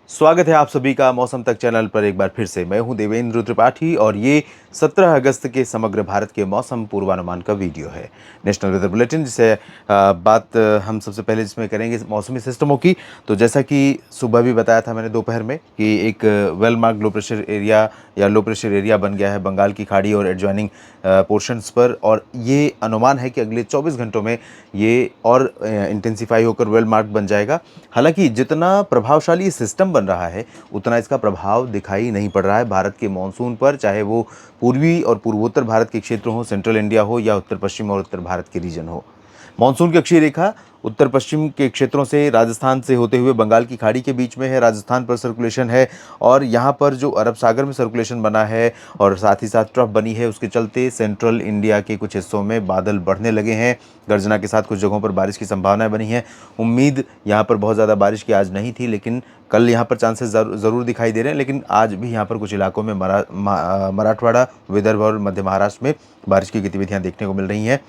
स्वागत है आप सभी का मौसम तक चैनल पर एक बार फिर से। मैं हूं देवेंद्र त्रिपाठी और ये 17 अगस्त के समग्र भारत के मौसम पूर्वानुमान का वीडियो है। नेशनल वेदर बुलेटिन जिसे बात हम सबसे पहले जिसमें करेंगे मौसमी सिस्टमों की। तो जैसा कि सुबह भी बताया था मैंने दोपहर में कि एक well mark low pressure area या लो प्रेशर एरिया बन गया है बंगाल की खाड़ी और एडजॉइनिंग पोर्शंस पर, और ये अनुमान है कि अगले 24 घंटों में ये और इंटेंसिफाई होकर वेल मार्क बन जाएगा। हालांकि जितना प्रभावशाली सिस्टम बन रहा है उतना इसका प्रभाव दिखाई नहीं पड़ रहा है भारत के मॉनसून पर, चाहे वो पूर्वी और पूर्वोत्तर भारत के क्षेत्र हो, सेंट्रल इंडिया हो या उत्तर पश्चिम और उत्तर भारत के रीजन हो। मानसून की अक्षीय रेखा उत्तर पश्चिम के क्षेत्रों से राजस्थान से होते हुए बंगाल की खाड़ी के बीच में है। राजस्थान पर सर्कुलेशन है और यहाँ पर जो अरब सागर में सर्कुलेशन बना है और साथ ही साथ ट्रफ बनी है, उसके चलते सेंट्रल इंडिया के कुछ हिस्सों में बादल बढ़ने लगे हैं। गर्जना के साथ कुछ जगहों पर बारिश की संभावनाएं बनी हैं। उम्मीद यहाँ पर बहुत ज़्यादा बारिश की आज नहीं थी, लेकिन कल यहाँ पर चांसेस ज़रूर दिखाई दे रहे हैं। लेकिन आज भी यहाँ पर कुछ इलाकों में मराठवाड़ा, विदर्भ और मध्य महाराष्ट्र में बारिश की गतिविधियाँ देखने को मिल रही हैं।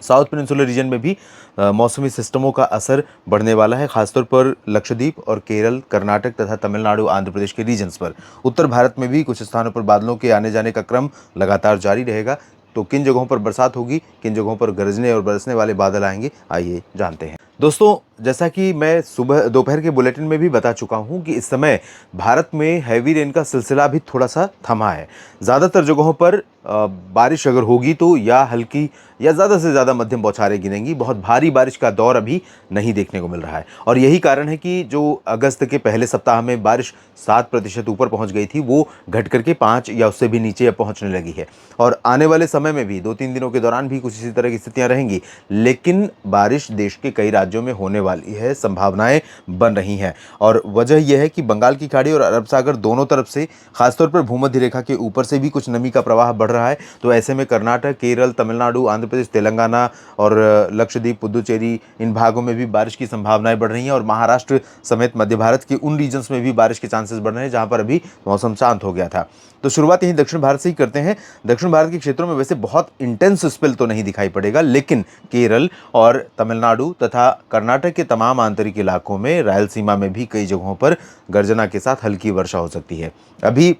साउथ पेनिनसुलर रीजन में भी मौसमी सिस्टमों का असर बढ़ने वाला है, खासतौर पर लक्षद्वीप और केरल, कर्नाटक तथा तमिलनाडु, आंध्र प्रदेश के रीजन्स पर। उत्तर भारत में भी कुछ स्थानों पर बादलों के आने जाने का क्रम लगातार जारी रहेगा। तो किन जगहों पर बरसात होगी, किन जगहों पर गरजने और बरसने वाले बादल आएंगे, आइए जानते हैं। दोस्तों, जैसा कि मैं सुबह दोपहर के बुलेटिन में भी बता चुका हूं कि इस समय भारत में हैवी रेन का सिलसिला भी थोड़ा सा थमा है। ज़्यादातर जगहों पर बारिश अगर होगी तो या हल्की या ज़्यादा से ज़्यादा मध्यम बौछारें गिरेंगी। बहुत भारी बारिश का दौर अभी नहीं देखने को मिल रहा है और यही कारण है कि जो अगस्त के पहले सप्ताह में बारिश 7% ऊपर पहुंच गई थी, वो घट करके 5 या उससे भी नीचे अब पहुंचने लगी है। और आने वाले समय में भी 2-3 दिनों के दौरान भी कुछ इसी तरह की स्थितियां रहेंगी, लेकिन बारिश देश के कई राज्यों में होने वाली है, संभावनाएं बन रही हैं। और वजह यह है कि बंगाल की खाड़ी और अरब सागर दोनों तरफ से, खासतौर पर भूमध्य रेखा के ऊपर से भी कुछ नमी का प्रवाह बढ़ रहा है। तो ऐसे में कर्नाटक, केरल, तमिलनाडु, आंध्र प्रदेश, तेलंगाना और लक्षद्वीप, पुदुचेरी, इन भागों में भी बारिश की संभावनाएं बढ़ रही हैं। और महाराष्ट्र समेत मध्य भारत के उन रीजन्स में भी बारिश के चांसेस बढ़ रहे हैं जहां पर अभी मौसम शांत हो गया था। तो शुरुआत यहीं दक्षिण भारत से ही करते हैं। दक्षिण भारत के क्षेत्रों में वैसे बहुत इंटेंस स्पेल तो नहीं दिखाई पड़ेगा, लेकिन केरल और तमिलनाडु तथा कर्नाटक के तमाम आंतरिक इलाकों में, रायलसीमा में भी कई जगहों पर गर्जना के साथ हल्की वर्षा हो सकती है। अभी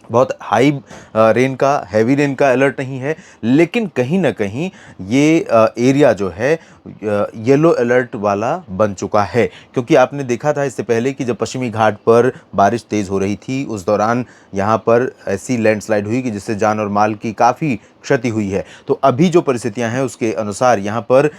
बहुत हाई रेन का, हैवी रेन का अलर्ट नहीं है, लेकिन कहीं ना कहीं ये एरिया जो है येलो अलर्ट वाला बन चुका है। क्योंकि आपने देखा था इससे पहले कि जब पश्चिमी घाट पर बारिश तेज़ हो रही थी, उस दौरान यहाँ पर ऐसी लैंडस्लाइड हुई कि जिससे जान और माल की काफ़ी क्षति हुई है। तो अभी जो परिस्थितियाँ हैं उसके अनुसार यहाँ पर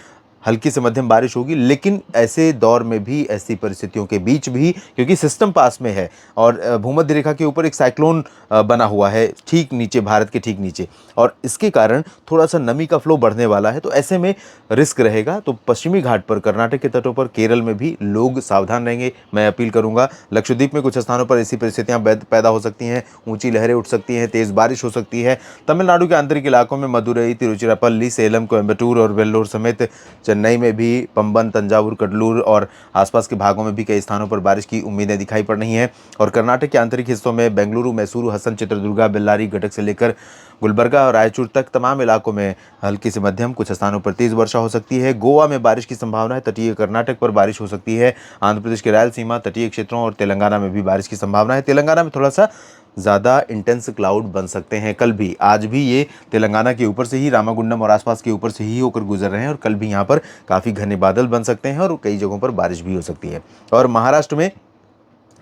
हल्की से मध्यम बारिश होगी, लेकिन ऐसे दौर में भी, ऐसी परिस्थितियों के बीच भी, क्योंकि सिस्टम पास में है और भूमध्य रेखा के ऊपर एक साइक्लोन बना हुआ है ठीक नीचे, भारत के ठीक नीचे, और इसके कारण थोड़ा सा नमी का फ्लो बढ़ने वाला है। तो ऐसे में रिस्क रहेगा। तो पश्चिमी घाट पर, कर्नाटक के तटों पर, केरल में भी लोग सावधान रहेंगे, मैं अपील करूंगा। लक्षद्वीप में कुछ स्थानों पर ऐसी परिस्थितियां पैदा हो सकती हैं, ऊंची लहरें उठ सकती हैं, तेज़ बारिश हो सकती है। तमिलनाडु के आंतरिक इलाकों में मदुरई, तिरुचिरापल्ली, सेलम, कोयम्बटूर और वेल्लोर समेत चेन्नई में भी, पंबन, तंजावुर, कडलूर और आसपास के भागों में भी कई स्थानों पर बारिश की उम्मीदें दिखाई पड़ रही हैं। और कर्नाटक के आंतरिक हिस्सों में बेंगलुरु, मैसूरू, हसन, चित्रदुर्गा, बेल्लारी, घटक से लेकर गुलबर्गा और रायचूर तक तमाम इलाकों में हल्की से मध्यम, कुछ स्थानों पर तेज वर्षा हो सकती है। गोवा में बारिश की संभावना है, तटीय कर्नाटक पर बारिश हो सकती है। आंध्र प्रदेश के रायलसीमा, तटीय क्षेत्रों और तेलंगाना में भी बारिश की संभावना है। तेलंगाना में थोड़ा सा ज़्यादा इंटेंस क्लाउड बन सकते हैं। कल भी, आज भी ये तेलंगाना के ऊपर से ही, रामागुंडम और आसपास के ऊपर से ही होकर गुजर रहे हैं, और कल भी यहाँ पर काफ़ी घने बादल बन सकते हैं और कई जगहों पर बारिश भी हो सकती है। और महाराष्ट्र में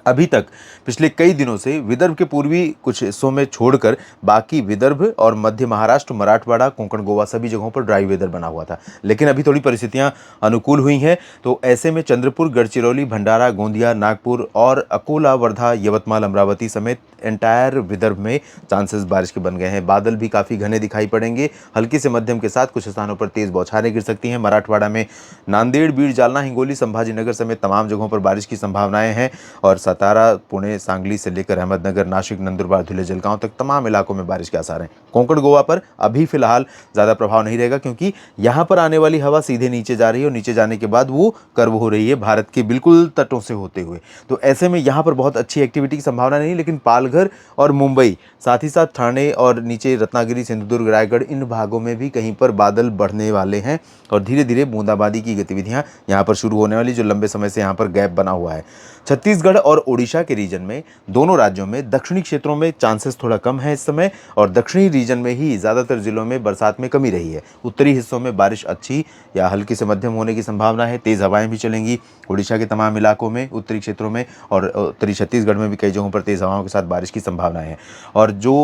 अभी तक पिछले कई दिनों से विदर्भ के पूर्वी कुछ हिस्सों में छोड़कर बाकी विदर्भ और मध्य महाराष्ट्र, मराठवाड़ा, कोंकण, गोवा सभी जगहों पर ड्राई वेदर बना हुआ था, लेकिन अभी थोड़ी परिस्थितियां अनुकूल हुई हैं। तो ऐसे में चंद्रपुर, गढ़चिरौली, भंडारा, गोंदिया, नागपुर और अकोला, वर्धा, यवतमाल, अमरावती समेत एंटायर विदर्भ में चांसेस बारिश के बन गए हैं। बादल भी काफ़ी घने दिखाई पड़ेंगे, हल्की से मध्यम के साथ कुछ स्थानों पर तेज़ बौछारें गिर सकती हैं। मराठवाड़ा में नांदेड़, बीड़, जालना, हिंगोली, संभाजीनगर समेत तमाम जगहों पर बारिश की संभावनाएं हैं। और सातारा, पुणे, सांगली से लेकर अहमदनगर, नासिक, नंदुरबार, धुले, जलगांव तक तमाम इलाकों में बारिश के आसार हैं। कोंकण, गोवा पर अभी फिलहाल ज़्यादा प्रभाव नहीं रहेगा, क्योंकि यहाँ पर आने वाली हवा सीधे नीचे जा रही है और नीचे जाने के बाद वो कर्व हो रही है भारत के बिल्कुल तटों से होते हुए। तो ऐसे में यहाँ पर बहुत अच्छी एक्टिविटी की संभावना नहीं, लेकिन पालघर पालघर और मुंबई, साथ ही साथ ठाणे और नीचे रत्नागिरी, सिंधुदुर्ग, रायगढ़, इन भागों में भी कहीं पर बादल बढ़ने वाले हैं और धीरे धीरे बूंदाबांदी की गतिविधियां यहाँ पर शुरू होने वाली, जो लंबे समय से यहाँ पर गैप बना हुआ है। छत्तीसगढ़ और ओडिशा के रीजन में, दोनों राज्यों में दक्षिणी क्षेत्रों में चांसेस थोड़ा कम है इस समय, और दक्षिणी रीजन में ही ज़्यादातर जिलों में बरसात में कमी रही है। उत्तरी हिस्सों में बारिश अच्छी या हल्की से मध्यम होने की संभावना है। तेज़ हवाएं भी चलेंगी ओडिशा के तमाम इलाकों में, उत्तरी क्षेत्रों में, और उत्तरी छत्तीसगढ़ में भी कई जगहों पर तेज़ हवाओं के साथ बारिश की संभावना है। और जो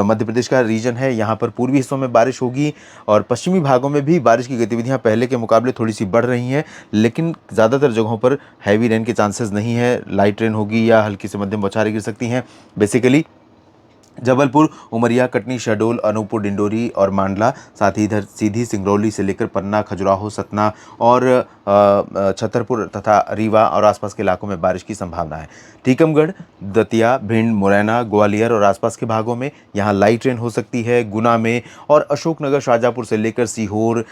मध्य प्रदेश का रीजन है, यहाँ पर पूर्वी हिस्सों में बारिश होगी और पश्चिमी भागों में भी बारिश की गतिविधियाँ पहले के मुकाबले थोड़ी सी बढ़ रही हैं, लेकिन ज़्यादातर जगहों पर हैवी रेन के चांसेस नहीं है। लाइट रेन होगी या हल्की से मध्यम बौछारें गिर सकती हैं। बेसिकली जबलपुर, उमरिया, कटनी, शहडोल, अनूपपुर, डिंडोरी और मांडला, साथ ही इधर सीधी सिंगरौली से लेकर पन्ना, खजुराहो, सतना और छतरपुर तथा रीवा और आसपास के इलाकों में बारिश की संभावना है। टीकमगढ़, दतिया, भिंड, मुरैना, ग्वालियर और आसपास के भागों में यहाँ लाइट रेन हो सकती है। गुना में और अशोकनगर, शाहजहाँपुर से लेकर सीहोर,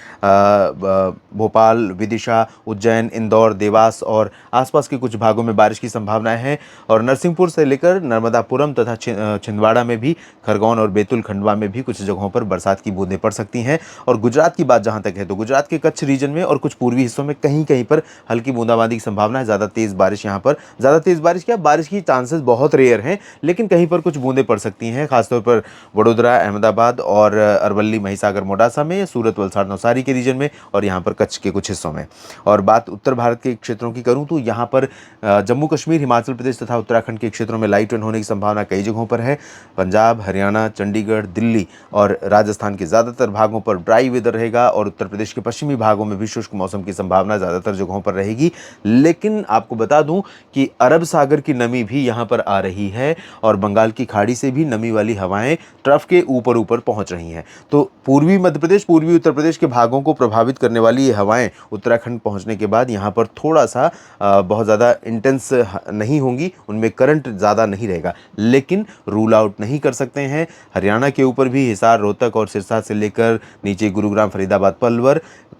भोपाल, विदिशा, उज्जैन, इंदौर, देवास और आसपास के कुछ भागों में बारिश की संभावनाएं हैं। और नरसिंहपुर से लेकर नर्मदापुरम तथा छिंदवाड़ा में भी, खरगोन और बैतूल खंडवा में भी कुछ जगहों पर बरसात की बूंदें पड़ सकती हैं। और गुजरात की बात जहां तक है, तो गुजरात के कच्छ रीजन में और कुछ पूर्वी हिस्सों में कहीं कहीं पर हल्की बूंदाबांदी की संभावना है। ज़्यादा तेज़ बारिश यहाँ पर, ज़्यादा तेज़ बारिश क्या, बारिश की चांसेस बहुत रेयर हैं, लेकिन कहीं पर कुछ बूंदें पड़ सकती हैं, खासतौर पर वडोदरा, अहमदाबाद और अरवली, महिसागर, मोडासा में, सूरत, वलसाड़, नवसारी के रीजन में और यहाँ पर कच्छ के कुछ हिस्सों में। और बात उत्तर भारत के क्षेत्रों की करूँ तो यहाँ पर जम्मू कश्मीर, हिमाचल प्रदेश तथा उत्तराखंड के क्षेत्रों में लाइट रेन होने की संभावना कई जगहों पर है। पंजाब, हरियाणा, चंडीगढ़, दिल्ली और राजस्थान के ज़्यादातर भागों पर ड्राई वेदर रहेगा और उत्तर प्रदेश के पश्चिमी भागों में भी शुष्क मौसम की संभावना ज़्यादातर जगहों पर रहेगी। लेकिन आपको बता दूं कि अरब सागर की नमी भी यहाँ पर आ रही है और बंगाल की खाड़ी से भी नमी वाली हवाएं ट्रफ के ऊपर ऊपर पहुंच रही हैं। तो पूर्वी मध्य प्रदेश, पूर्वी उत्तर प्रदेश के भागों को प्रभावित करने वाली ये हवाएं उत्तराखंड पहुंचने के बाद यहाँ पर थोड़ा सा बहुत ज़्यादा इंटेंस नहीं होंगी, उनमें करंट ज़्यादा नहीं रहेगा, लेकिन रूल आउट नहीं कर सकते हैं। हरियाणा के ऊपर भी हिसार, रोहतक और सिरसा से लेकर नीचे गुरुग्राम, फरीदाबाद,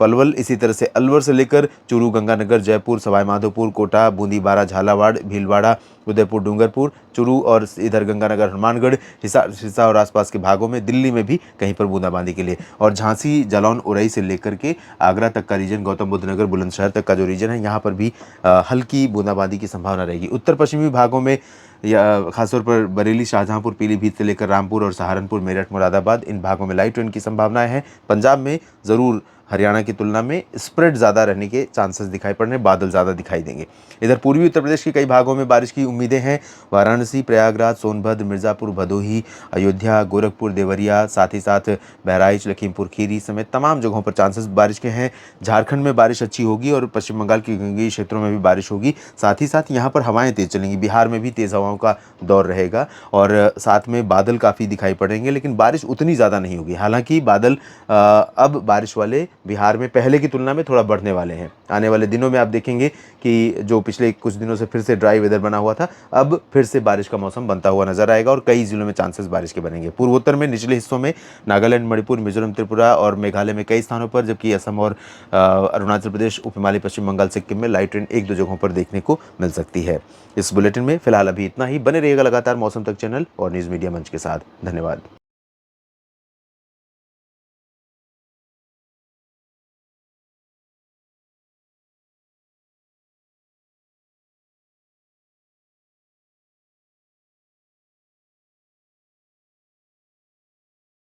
पलवल, इसी तरह से अलवर से लेकर चूरू, गंगानगर, जयपुर, सवाई माधोपुर, कोटा, बूंदी, बारा, झालावाड़, भीलवाड़ा, उदयपुर, डूंगरपुर, चूरू और इधर गंगानगर, हनुमानगढ़, हिसार, सिरसा और आसपास के भागों में, दिल्ली में भी कहीं पर बूंदाबांदी के लिए, और झांसी, जालौन, उरई से लेकर के आगरा तक का रीजन, गौतम बुद्ध नगर, बुलंदशहर तक का जो रीजन है, यहाँ पर भी हल्की बूंदाबांदी की संभावना रहेगी। उत्तर पश्चिमी भागों में या खासतौर पर बरेली, शाहजहाँपुर, पीलीभीत से लेकर रामपुर और सहारनपुर, मेरठ, मुरादाबाद, इन भागों में लाइट रेन की संभावनाएं हैं। पंजाब में ज़रूर हरियाणा की तुलना में स्प्रेड ज़्यादा रहने के चांसेस दिखाई पड़ने, बादल ज़्यादा दिखाई देंगे। इधर पूर्वी उत्तर प्रदेश के कई भागों में बारिश की उम्मीदें हैं। वाराणसी, प्रयागराज, सोनभद्र, मिर्ज़ापुर, भदोही, अयोध्या, गोरखपुर, देवरिया, साथ ही साथ बहराइच, लखीमपुर खीरी समेत तमाम जगहों पर चांसेस बारिश के हैं। झारखंड में बारिश अच्छी होगी और पश्चिम बंगाल के गंगेय क्षेत्रों में भी बारिश होगी। साथ ही साथ यहाँ पर हवाएं तेज़ चलेंगी। बिहार में भी तेज़ हवाओं का दौर रहेगा और साथ में बादल काफ़ी दिखाई पड़ेंगे, लेकिन बारिश उतनी ज़्यादा नहीं होगी। हालांकि बादल अब बारिश वाले बिहार में पहले की तुलना में थोड़ा बढ़ने वाले हैं। आने वाले दिनों में आप देखेंगे कि जो पिछले कुछ दिनों से फिर से ड्राई वेदर बना हुआ था, अब फिर से बारिश का मौसम बनता हुआ नजर आएगा और कई जिलों में चांसेस बारिश के बनेंगे। पूर्वोत्तर में निचले हिस्सों में नागालैंड, मणिपुर, मिजोरम, त्रिपुरा और मेघालय में कई स्थानों पर, जबकि असम और अरुणाचल प्रदेश, उप हिमालय, पश्चिम बंगाल, सिक्किम में लाइट रेन एक दो जगहों पर देखने को मिल सकती है। इस बुलेटिन में फिलहाल अभी इतना ही। बने रहिएगा लगातार मौसम तक चैनल और न्यूज़ मीडिया मंच के साथ। धन्यवाद।